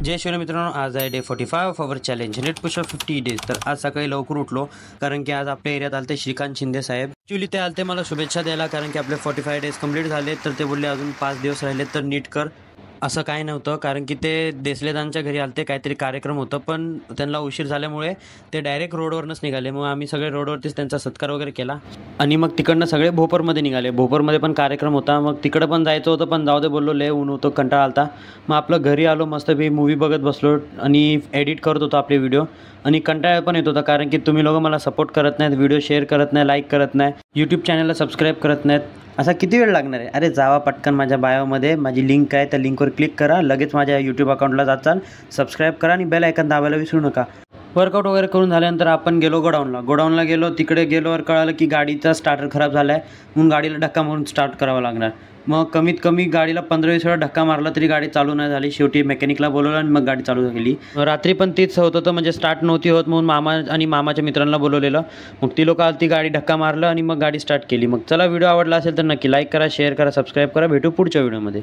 जय शिवने मित्रांनो, आज आहे day 45 of our challenge net pushup 50 days. तर आज सकाळी लवकर उठलो कारण की आज आपल्या एरियात आलते श्रीकांत शिंदे साहेब. ॲक्च्युली ते आलते मला शुभेच्छा द्यायला कारण की आपले 45 डेज कंप्लीट झाले. तर ते बोलले अजून 5 दिवस राहिले तर नीट कर. असं काय नव्हतं कारण की ते देसलेदांच्या घरी आलते, काहीतरी कार्यक्रम होतं पण त्यांना उशीर झाल्यामुळे ते डायरेक्ट रोडवरनंच निघाले. मग आम्ही सगळे रोडवरतीच त्यांचा सत्कार वगैरे केला आणि मग तिकडनं सगळे भोपरमध्ये निघाले. भोपरमध्ये पण कार्यक्रम होता, मग तिकडं पण जायचं होतं पण जाऊ दे बोललो, लय ऊन होतं, कंटाळा आलता. मग आपलं घरी आलो, मस्तपैकी मूवी बघत बसलो आणि एडिट करत होतो आपले व्हिडिओ. आणि कंटाळा पण येत होता कारण की तुम्ही लोक मला सपोर्ट करत नाहीत, व्हिडिओ शेअर करत नाही, लाईक करत नाही, यूट्यूब चॅनलला सबस्क्राईब करत नाहीत. असा किती वेळ लागणार आहे? अरे जावा पटकन, माझ्या बायोमध्ये माझी लिंक आहे, त्या लिंकवर क्लिक करा, लगेच माझ्या यूट्यूब अकाउंटला जाचाल, सबस्क्राईब करा आणि बेल आयकॉन दाबायला विसरू नका. वर्कआउट वगैरे करून झाल्यानंतर आपण गेलो गोडाऊनला गेलो. तिकडे गेल्यावर कळालं की गाडीचा स्टार्टर खराब झाला आहे, म्हणून गाडीला धक्का मारून स्टार्ट करावा लागणार. मग कमीत कमी गाडीला 15-20 वेळा धक्का मारला तरी गाडी चालू नाही झाली. शेवटी मेकॅनिकला बोलवलं आणि मग गाडी चालू केली. रात्री पण तीच होत होतं, म्हणजे स्टार्ट नव्हती होत, म्हणून मामा आणि मामाच्या मित्रांना बोलवलेलं. मग ती लोक आली, ती गाडी धक्का मारलं आणि मग गाडी स्टार्ट केली. मग चला, व्हिडिओ आवडला असेल तर नक्की लाईक करा, शेअर करा, सबस्क्राईब करा. भेटू पुढच्या व्हिडिओमध्ये.